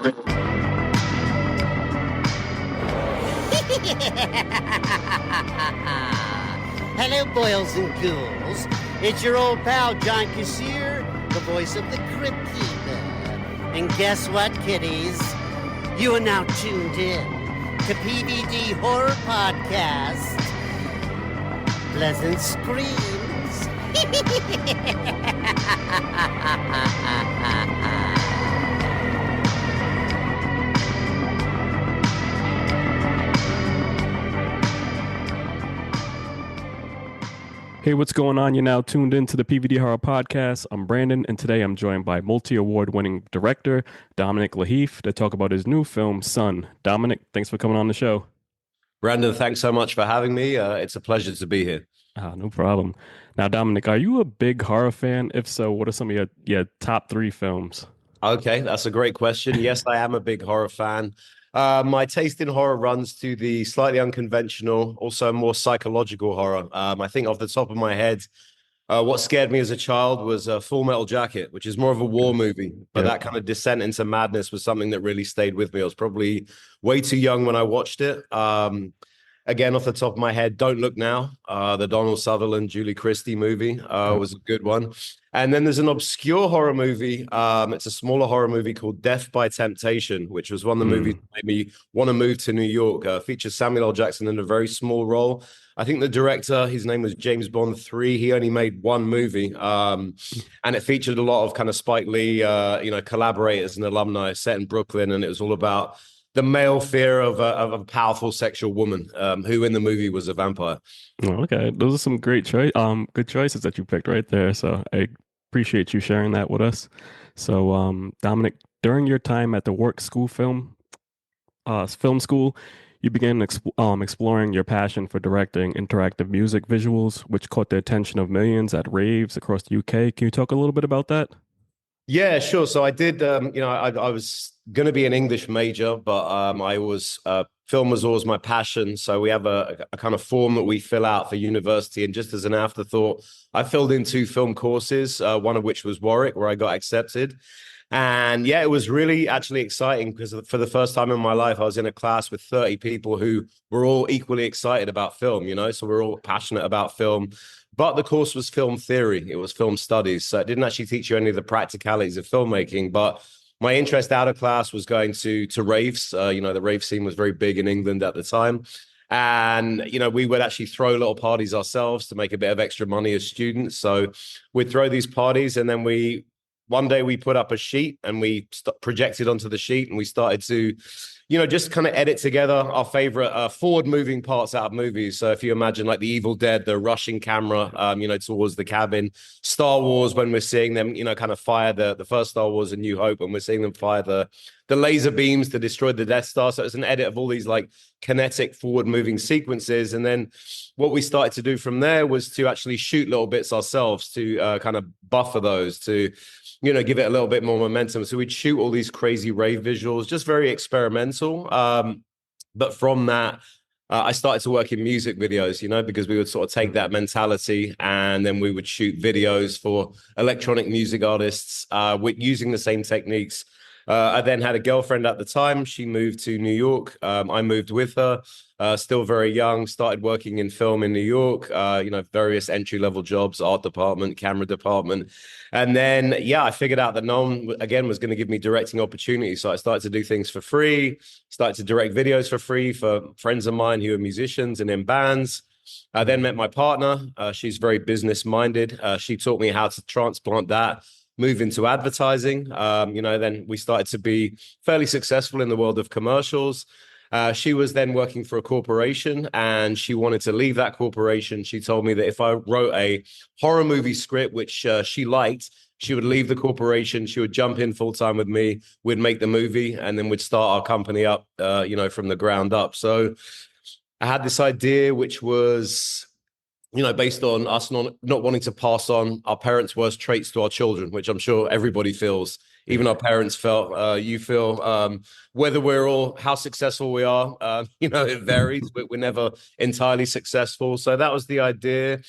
Hello, boils and ghouls. It's your old pal, John Kassir, the voice of the Crypt Keeper. And guess what, kiddies? You are now tuned in to PVD Horror Podcast. Pleasant screams. Hey, what's going on? You're now tuned into the PVD Horror Podcast. I'm Brandon, and today I'm joined by multi-award winning director Dominic Lahiff to talk about his new film, Son. Dominic, thanks for coming on the show. Brandon, thanks so much for having me. It's a pleasure to be here. No problem. Now, Dominic, are you a big horror fan? If so, what are some of your top 3 films? Okay, that's a great question. Yes, I am a big horror fan. My taste in horror runs to the slightly unconventional, also more psychological horror. I think off the top of my head, what scared me as a child was Full Metal Jacket, which is more of a war movie. But that kind of descent into madness was something that really stayed with me. I was probably way too young when I watched it. Again, off the top of my head, Don't Look Now, the Donald Sutherland, Julie Christie movie was a good one. And then there's an obscure horror movie. It's a smaller horror movie called Death by Temptation, which was one of the movies that made me want to move to New York. Features Samuel L. Jackson in a very small role. I think the director, his name was James Bond 3. He only made one movie. And it featured a lot of kind of Spike Lee, collaborators and alumni set in Brooklyn. And it was all about the male fear of a powerful sexual woman who in the movie was a vampire. Oh, okay, those are some great good choices that you picked right there. So I appreciate you sharing that with us. So Dominic, during your time at the Work School film school, you began exploring your passion for directing interactive music visuals, which caught the attention of millions at raves across the UK. Can you talk a little bit about that? Yeah, sure. So I did, I was going to be an English major, but film was always my passion. So we have a kind of form that we fill out for university. And just as an afterthought, I filled in 2 film courses, one of which was Warwick, where I got accepted. And yeah, it was really actually exciting because for the first time in my life, I was in a class with 30 people who were all equally excited about film, so we're all passionate about film. But the course was film theory. It was film studies. So it didn't actually teach you any of the practicalities of filmmaking. But my interest out of class was going to raves. The rave scene was very big in England at the time. And, we would actually throw little parties ourselves to make a bit of extra money as students. So we'd throw these parties and then one day we put up a sheet and we projected onto the sheet and we started to, just kind of edit together our favorite forward-moving parts out of movies. So if you imagine like The Evil Dead, the rushing camera, towards the cabin, Star Wars, when we're seeing them, kind of fire the first Star Wars, A New Hope, and we're seeing them fire the laser beams to destroy the Death Star. So it's an edit of all these like kinetic forward-moving sequences. And then what we started to do from there was to actually shoot little bits ourselves to kind of buffer those, to give it a little bit more momentum. So we'd shoot all these crazy rave visuals, just very experimental. But from that, I started to work in music videos, because we would sort of take that mentality and then we would shoot videos for electronic music artists with using the same techniques. I then had a girlfriend at the time. She moved to New York. I moved with her, still very young, started working in film in New York, various entry-level jobs, art department, camera department. And then, I figured out that no one, again, was going to give me directing opportunities. So I started to do things for free, started to direct videos for free for friends of mine who are musicians and in bands. I then met my partner. She's very business-minded. She taught me how to transplant that, move into advertising. Then we started to be fairly successful in the world of commercials. She was then working for a corporation and she wanted to leave that corporation. She told me that if I wrote a horror movie script, which she liked, she would leave the corporation. She would jump in full time with me. We'd make the movie and then we'd start our company up, from the ground up. So I had this idea, which was, based on us not wanting to pass on our parents' worst traits to our children, which I'm sure everybody feels. Even our parents felt, you feel, whether how successful we are, it varies. We're never entirely successful. So that was the idea.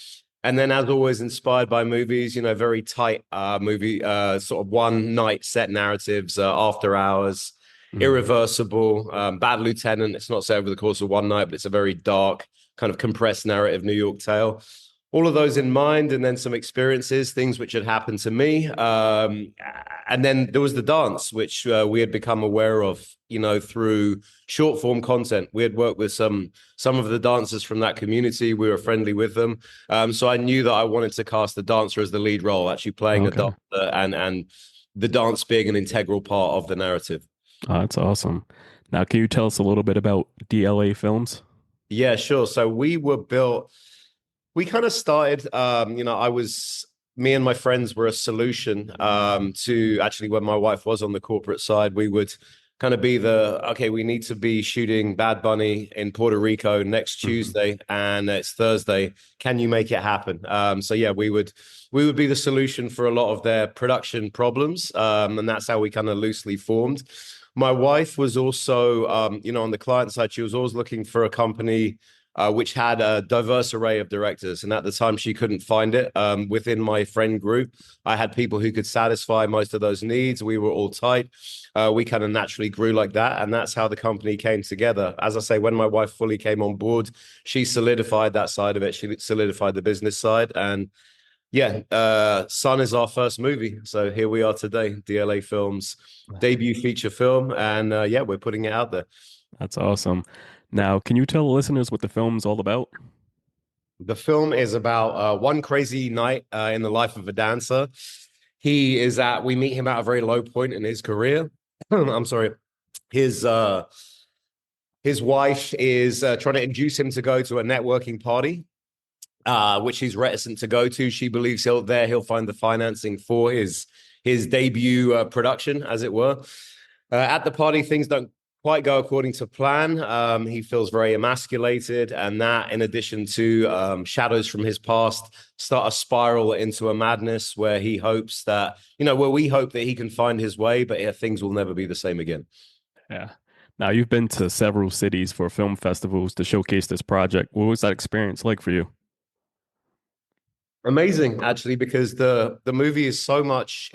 And then, as always, inspired by movies, very tight movie, sort of one night set narratives, After Hours, Irreversible, Bad Lieutenant. It's not set over the course of one night, but it's a very dark, kind of compressed narrative New York tale. All of those in mind, and then some experiences, things which had happened to me. And then there was the dance, which we had become aware of, through short form content. We had worked with some of the dancers from that community. We were friendly with them. So I knew that I wanted to cast the dancer as the lead role, actually playing a dancer and the dance being an integral part of the narrative. Oh, that's awesome. Now, can you tell us a little bit about DLA Films? Yeah, sure. So we kind of started, me and my friends were a solution to actually when my wife was on the corporate side, we would kind of be we need to be shooting Bad Bunny in Puerto Rico next Tuesday and it's Thursday. Can you make it happen? So yeah, we would be the solution for a lot of their production problems. And that's how we kind of loosely formed. My wife was also, on the client side, she was always looking for a company which had a diverse array of directors. And at the time, she couldn't find it. Within my friend group, I had people who could satisfy most of those needs. We were all tight. We kind of naturally grew like that. And that's how the company came together. As I say, when my wife fully came on board, she solidified that side of it. She solidified the business side. And yeah, Sun is our first movie. So here we are today, DLA Films debut feature film. And we're putting it out there. That's awesome. Now, can you tell the listeners what the film's all about? The film is about one crazy night in the life of a dancer. We meet him at a very low point in his career. I'm sorry. His wife is trying to induce him to go to a networking party, which he's reticent to go to. She believes he'll find the financing for his debut production, as it were. At the party, things don't quite go according to plan. He feels very emasculated, and that, in addition to shadows from his past, start a spiral into a madness where he hopes that, where we hope that he can find his way, but things will never be the same again. Yeah. Now, you've been to several cities for film festivals to showcase this project. What was that experience like for you? Amazing, actually, because the movie is so much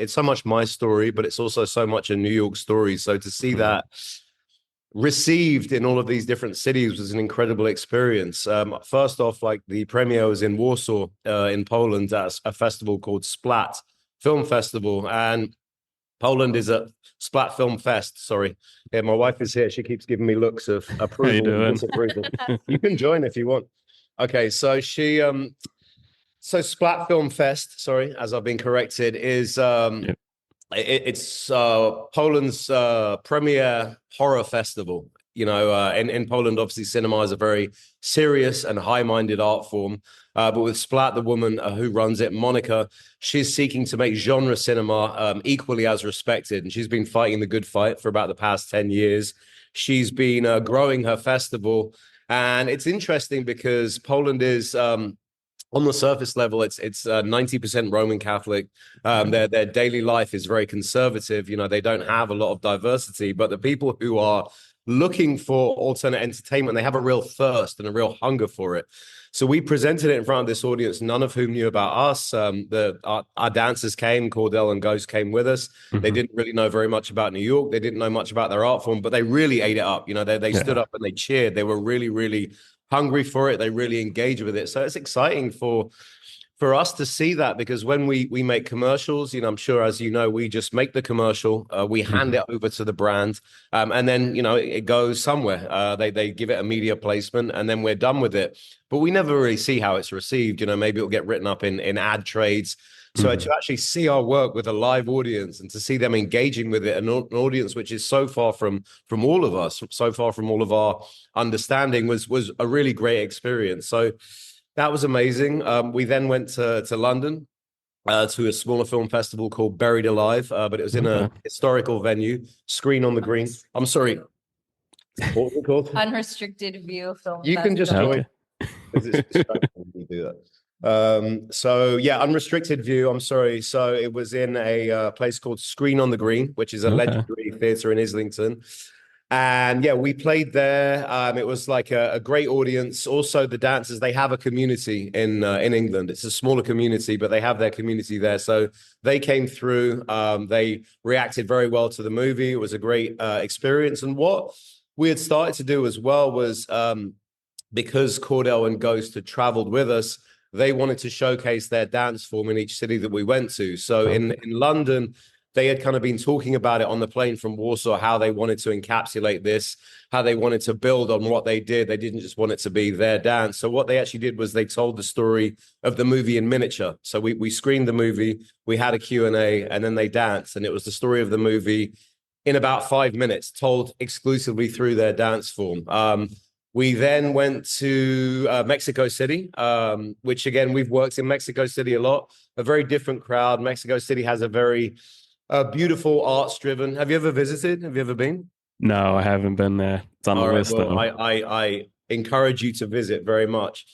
my story, but it's also so much a New York story. So to see that received in all of these different cities was an incredible experience. First off, like the premiere was in Warsaw, in Poland, at a festival called Splat Film Festival, and Poland is a Splat Film Fest. Sorry, yeah, my wife is here. She keeps giving me looks of approval and disapproval. You can join if you want. Okay, so so Splat Film Fest, sorry, as I've been corrected, is it's Poland's premier horror festival. In Poland, obviously, cinema is a very serious and high-minded art form. But with Splat, the woman who runs it, Monica, she's seeking to make genre cinema equally as respected. And she's been fighting the good fight for about the past 10 years. She's been growing her festival. And it's interesting because Poland is... on the surface level, it's 90% Roman Catholic. Their daily life is very conservative. They don't have a lot of diversity, but the people who are looking for alternate entertainment, they have a real thirst and a real hunger for it. So we presented it in front of this audience, none of whom knew about us. Our dancers came, Cordell and Ghost came with us. They didn't really know very much about New York. They didn't know much about their art form, but they really ate it up. They stood up and they cheered. They were really, really hungry for it. They really engage with it. So it's exciting for us to see that, because when we make commercials, I'm sure, as you know, we just make the commercial, we hand it over to the brand, and then, it goes somewhere. They give it a media placement, and then we're done with it. But we never really see how it's received. Maybe it'll get written up in ad trades. So to actually see our work with a live audience and to see them engaging with it, an audience which is so far from all of us, so far from all of our understanding, was a really great experience. So that was amazing. We then went to London to a smaller film festival called Buried Alive, but it was in a historical venue, Screen on the Green. I'm sorry. What was it called? Unrestricted View Film You can just join. You do that. Unrestricted View. I'm sorry. So it was in a place called Screen on the Green, which is a legendary theatre in Islington. And yeah, we played there. It was like a great audience. Also, the dancers, they have a community in England. It's a smaller community, but they have their community there. So they came through. They reacted very well to the movie. It was a great experience. And what we had started to do as well was because Cordell and Ghost had traveled with us, they wanted to showcase their dance form in each city that we went to. So in London, they had kind of been talking about it on the plane from Warsaw, how they wanted to encapsulate this, how they wanted to build on what they did. They didn't just want it to be their dance. So what they actually did was they told the story of the movie in miniature. So we screened the movie, we had a Q&A, and then they danced. And it was the story of the movie in about 5 minutes, told exclusively through their dance form. We then went to Mexico City, which again, we've worked in Mexico City a lot, a very different crowd. Mexico City has a very beautiful, arts-driven. Have you ever visited? Have you ever been? No, I haven't been there. It's on the list, Well, though. I encourage you to visit very much.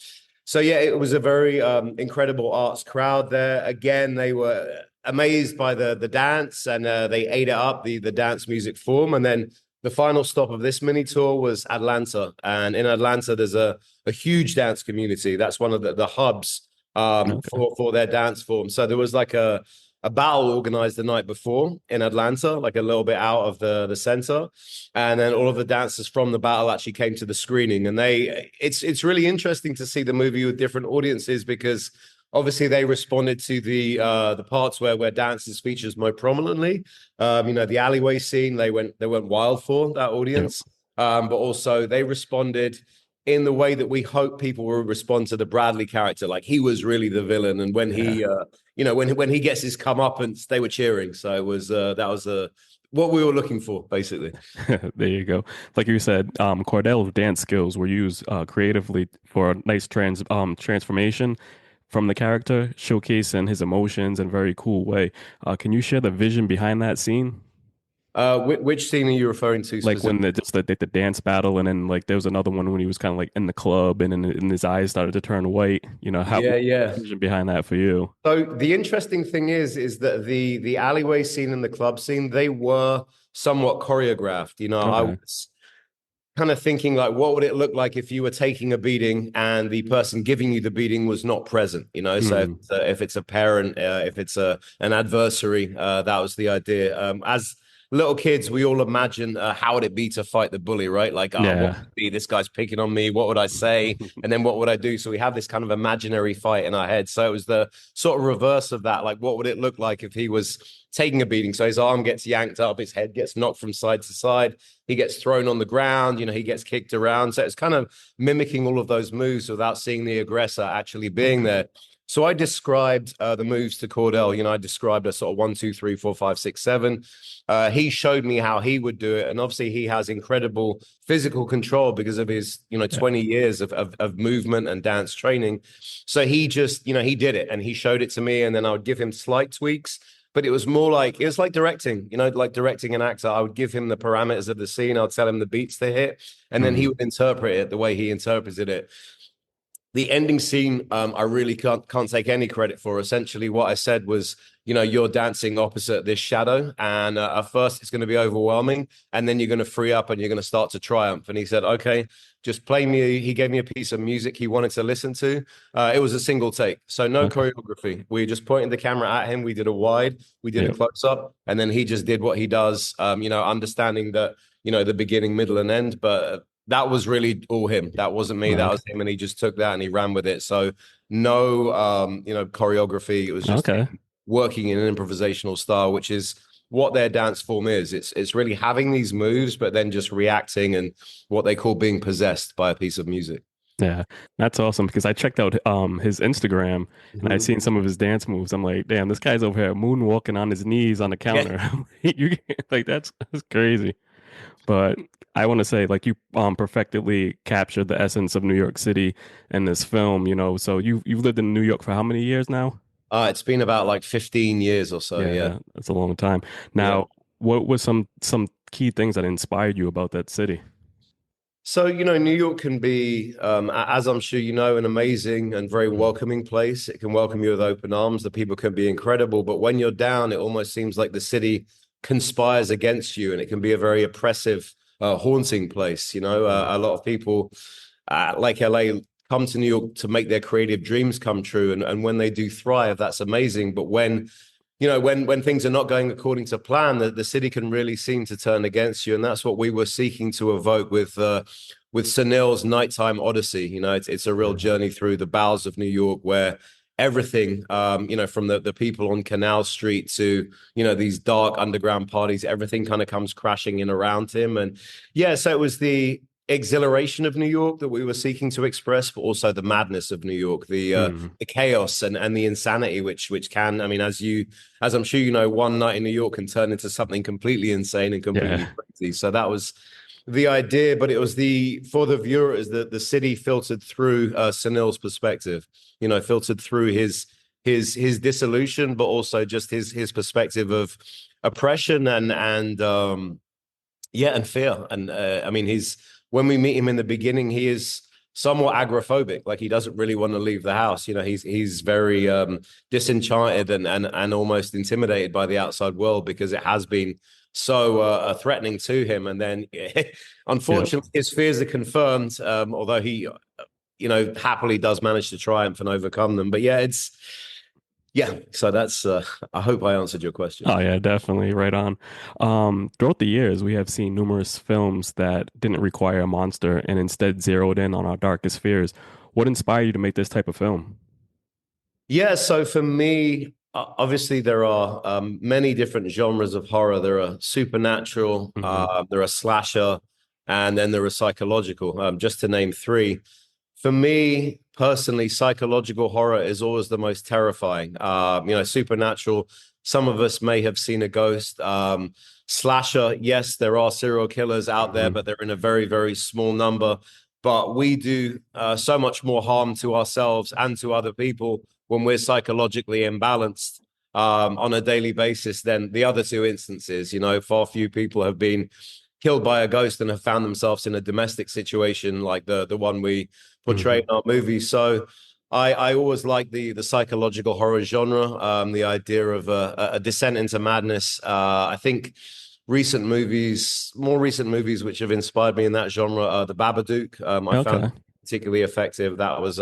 So yeah, it was a very incredible arts crowd there. Again, they were amazed by the dance, and they ate it up, the dance music form. And then the final stop of this mini tour was Atlanta. And in Atlanta, there's a huge dance community. That's one of the hubs for their dance form. So there was like a battle organized the night before in Atlanta, like a little bit out of the center. And then all of the dancers from the battle actually came to the screening. And it's really interesting to see the movie with different audiences, because obviously they responded to the parts where dancers features more prominently. The alleyway scene, they went wild for that audience. But also they responded in the way that we hope people will respond to the Bradley character. Like, he was really the villain, and when he when he gets his comeuppance, they were cheering. So it was that was what we were looking for, basically. There you go. Like you said, Cordell's dance skills were used creatively for a nice transformation from the character, showcasing his emotions in a very cool way. Can you share the vision behind that scene? Which scene are you referring to? Like when the dance battle, and then like there was another one when he was kind of like in the club, and his eyes started to turn white. How Yeah. vision behind that for you? So the interesting thing is that the alleyway scene and the club scene, they were somewhat choreographed. I Okay. was kind of thinking, like, what would it look like if you were taking a beating and the person giving you the beating was not present? So if it's a parent, if it's an adversary, that was the idea. As little kids, we all imagine how would it be to fight the bully, right? Like, what would it be? This guy's picking on me. What would I say? And then what would I do? So we have this kind of imaginary fight in our head. So it was the sort of reverse of that. Like, what would it look like if he was taking a beating? So his arm gets yanked up, his head gets knocked from side to side, he gets thrown on the ground, he gets kicked around. So it's kind of mimicking all of those moves without seeing the aggressor actually being there. So I described the moves to Cordell. I described a sort of 1, 2, 3, 4, 5, 6, 7. He showed me how he would do it. And obviously he has incredible physical control because of his, 20 years of movement and dance training. So he just, he did it and he showed it to me. And then I would give him slight tweaks. But it was like directing, like directing an actor. I would give him the parameters of the scene. I'd tell him the beats to hit, and then he would interpret it the way he interpreted it. The ending scene, I really can't take any credit for. Essentially, what I said was, you're dancing opposite this shadow, and at first it's going to be overwhelming, and then you're going to free up and you're going to start to triumph. And he said, okay, just play me. He gave me a piece of music he wanted to listen to. It was a single take, so no choreography. We just pointed the camera at him. We did a wide, we did a close up, and then he just did what he does. Understanding that, the beginning, middle, and end, but that was really all him. That wasn't me. That was him, and he just took that and he ran with it. So no, choreography. It was just working in an improvisational style, which is what their dance form is. It's really having these moves, but then just reacting and what they call being possessed by a piece of music. Yeah, that's awesome, because I checked out his Instagram and I seen some of his dance moves. I'm like, damn, this guy's over here moonwalking on his knees on the counter. You like that's crazy. But I want to say, like, you perfectly captured the essence of New York City in this film. So you've lived in New York for how many years now? It's been about like 15 years or so. Yeah. That's a long time. Now, what were some key things that inspired you about that city? So, New York can be, as I'm sure an amazing and very welcoming place. It can welcome you with open arms. The people can be incredible. But when you're down, it almost seems like the city conspires against you, and it can be a very oppressive haunting place. You know, a lot of people like LA come to New York to make their creative dreams come true, and when they do thrive, that's amazing. But when when things are not going according to plan, the city can really seem to turn against you, and that's what we were seeking to evoke with Sunil's Nighttime Odyssey. You know, it's a real journey through the bowels of New York, where everything, from the people on Canal Street to these dark underground parties, everything kind of comes crashing in around him. And yeah, so it was the exhilaration of New York that we were seeking to express, but also the madness of New York, the chaos and the insanity, which can, I mean, as I'm sure you know, one night in New York can turn into something completely insane and completely crazy. So that was the idea, but it was for the viewer is that the city filtered through Sunil's perspective, filtered through his dissolution, but also just his perspective of oppression and fear. And I mean, when we meet him in the beginning, he is somewhat agoraphobic. Like, he doesn't really want to leave the house. He's very disenchanted and almost intimidated by the outside world, because it has been so threatening to him. And then unfortunately his fears are confirmed, although he happily does manage to triumph and overcome them. But so that's I hope I answered your question. Oh yeah, definitely, right on. Throughout the years, we have seen numerous films that didn't require a monster and instead zeroed in on our darkest fears. What inspired you to make this type of film? Yeah, so for me, obviously there are many different genres of horror. There are supernatural, there are slasher, and then there are psychological, just to name three. For me personally, psychological horror is always the most terrifying. Supernatural, some of us may have seen a ghost. Slasher, yes, there are serial killers out there, but they're in a very, very small number. But we do so much more harm to ourselves and to other people when we're psychologically imbalanced on a daily basis than the other two instances. Far few people have been killed by a ghost and have found themselves in a domestic situation like the one we portray in our movie. So I always like the psychological horror genre, the idea of a descent into madness. I think more recent movies which have inspired me in that genre, The Babadook, I found particularly effective. That was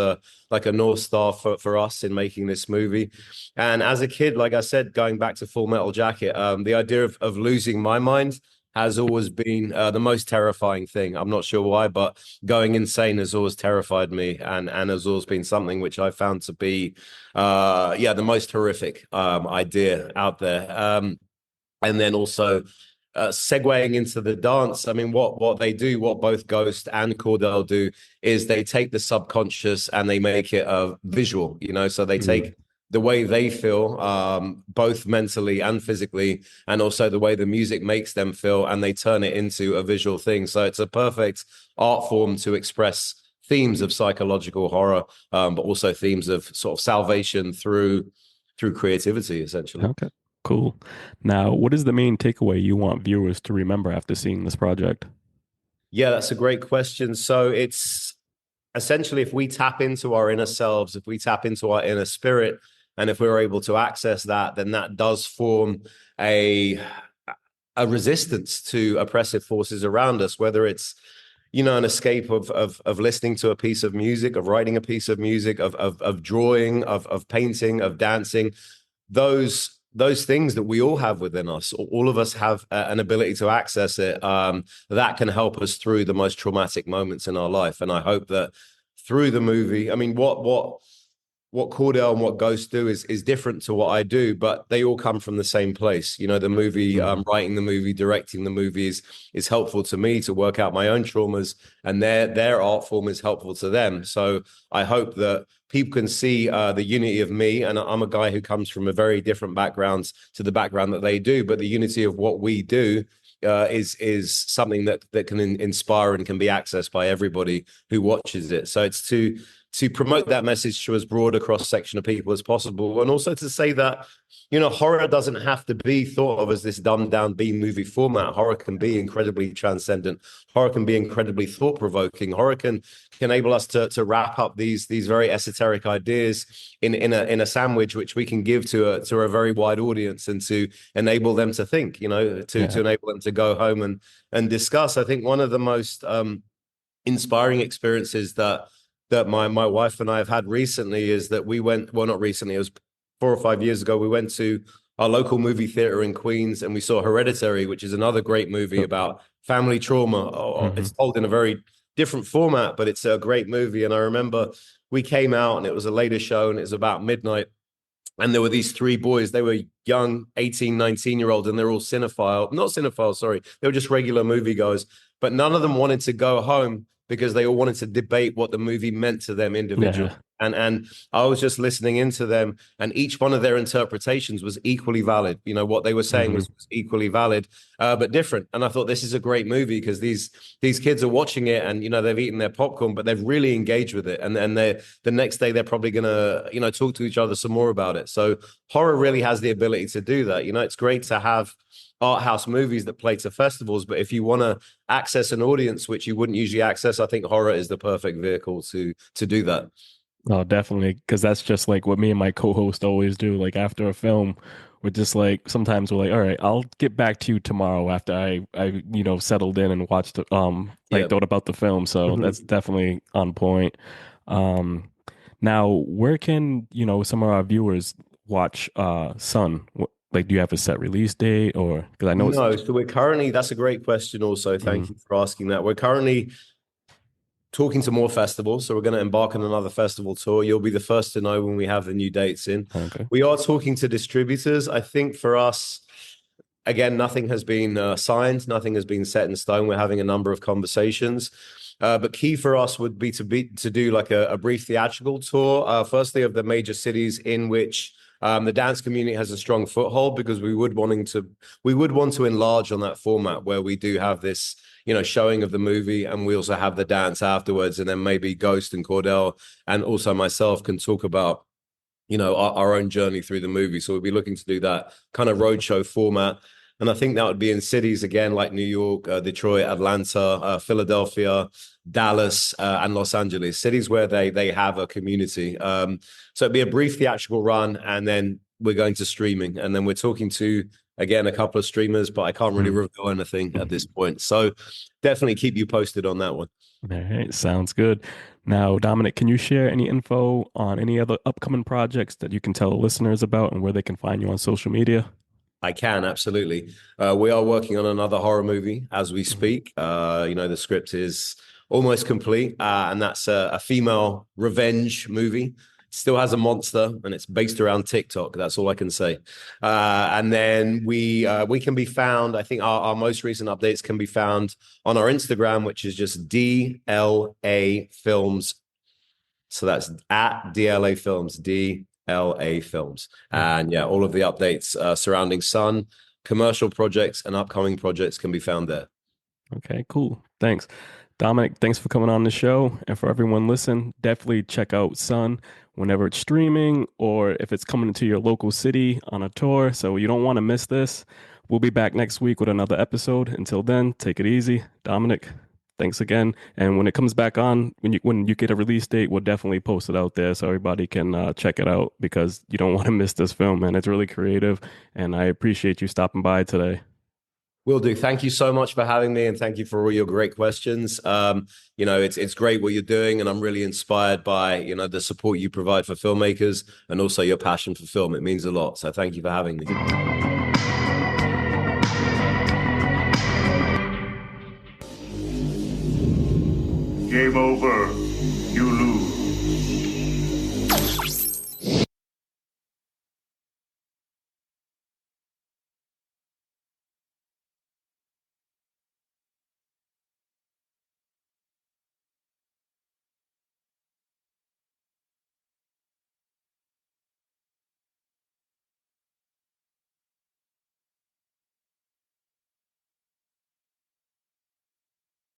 like a North Star for us in making this movie. And as a kid, like I said, going back to Full Metal Jacket, the idea of losing my mind has always been the most terrifying thing. I'm not sure why, but going insane has always terrified me, and has always been something which I found to be the most horrific idea out there. And then also segueing into the dance, I mean, what they do, what both Ghost and Cordell do, is they take the subconscious and they make it visual, so they take the way they feel, both mentally and physically, and also the way the music makes them feel, and they turn it into a visual thing. So it's a perfect art form to express themes of psychological horror, but also themes of sort of salvation through creativity, essentially. Okay, cool. Now, what is the main takeaway you want viewers to remember after seeing this project? Yeah, that's a great question. So it's essentially, if we tap into our inner selves, if we tap into our inner spirit, and if we're able to access that, then that does form a resistance to oppressive forces around us, whether it's, an escape of listening to a piece of music, of writing a piece of music, of drawing, of painting, of dancing. Those things that we all have within us, all of us have an ability to access it, that can help us through the most traumatic moments in our life. And I hope that through the movie, I mean, what Cordell and what Ghost do is different to what I do, but they all come from the same place. The movie, writing the movie, directing the movies is helpful to me to work out my own traumas, and their art form is helpful to them. So I hope that people can see the unity of me, and I'm a guy who comes from a very different background to the background that they do, but the unity of what we do is something that can inspire and can be accessed by everybody who watches it. So it's to to promote that message to as broad a cross section of people as possible, and also to say that, you know, horror doesn't have to be thought of as this dumbed down B movie format. Horror can be incredibly transcendent. Horror can be incredibly thought provoking. Horror can enable us to wrap up these very esoteric ideas in a sandwich, which we can give to a very wide audience, and to enable them to think, you know, to enable them to go home and discuss. I think one of the most inspiring experiences that my wife and I have had recently is that we went, well, not recently, it was 4 or 5 years ago, we went to our local movie theater in Queens, and we saw Hereditary, which is another great movie about family trauma. It's told in a very different format, but it's a great movie. And I remember we came out, and it was a later show, and it was about midnight, and there were these 3 boys. They were young, 18, 19-year-old, and they're all not cinephiles, sorry. They were just regular moviegoers, but none of them wanted to go home because they all wanted to debate what the movie meant to them individually. Yeah. And I was just listening into them, and each one of their interpretations was equally valid. You know, what they were saying was equally valid, but different. And I thought, this is a great movie because these kids are watching it, and, you know, they've eaten their popcorn, but they've really engaged with it. And the next day they're probably going to, you know, talk to each other some more about it. So horror really has the ability to do that. You know, it's great to have art house movies that play to festivals, but if you want to access an audience which you wouldn't usually access, I think horror is the perfect vehicle to do that. Oh, definitely. Because that's just like what me and my co-host always do. Like after a film, we're just like, sometimes we're like, all right, I'll get back to you tomorrow after I you know, settled in and watched thought about the film. So that's definitely on point. Now, where can, you know, some of our viewers watch Sun? Like, do you have a set release date, or because I know so we're currently, that's a great question also. Thank you for asking that. We're currently talking to more festivals, so we're going to embark on another festival tour. You'll be the first to know when we have the new dates in. Okay. We are talking to distributors. I think for us, again, nothing has been signed, nothing has been set in stone. We're having a number of conversations, but key for us would be to do like a brief theatrical tour, firstly of the major cities in which the dance community has a strong foothold, because we would want to enlarge on that format where we do have this, you know, showing of the movie, and we also have the dance afterwards, and then maybe Ghost and Cordell and also myself can talk about, you know, our own journey through the movie. So we'll be looking to do that kind of roadshow format. And I think that would be in cities, again, like New York, Detroit, Atlanta, Philadelphia, Dallas, and Los Angeles, cities where they have a community. So it'd be a brief theatrical run, and then we're going to streaming. And then we're talking to, again, a couple of streamers, but I can't really reveal anything at this point. So definitely keep you posted on that one. All right, sounds good. Now, Dominic, can you share any info on any other upcoming projects that you can tell the listeners about, and where they can find you on social media? I can, absolutely. We are working on another horror movie as we speak. You know, the script is almost complete, and that's a female revenge movie. Still has a monster, and it's based around TikTok. That's all I can say. And then we can be found, I think our most recent updates can be found on our Instagram, which is just DLA Films. So that's at DLA Films, DLA Films. And yeah, all of the updates surrounding Sun, commercial projects, and upcoming projects can be found there. Okay, cool. Thanks. Dominic, thanks for coming on the show. And for everyone listening, definitely check out Sun whenever it's streaming, or if it's coming to your local city on a tour. So you don't want to miss this. We'll be back next week with another episode. Until then, take it easy. Dominic, thanks again. And when it comes back on, when you get a release date, we'll definitely post it out there so everybody can check it out, because you don't want to miss this film, man. It's really creative, and I appreciate you stopping by today. Will do. Thank you so much for having me, and thank you for all your great questions. You know, it's great what you're doing, and I'm really inspired by, you know, the support you provide for filmmakers, and also your passion for film. It means a lot. So thank you for having me. Game over.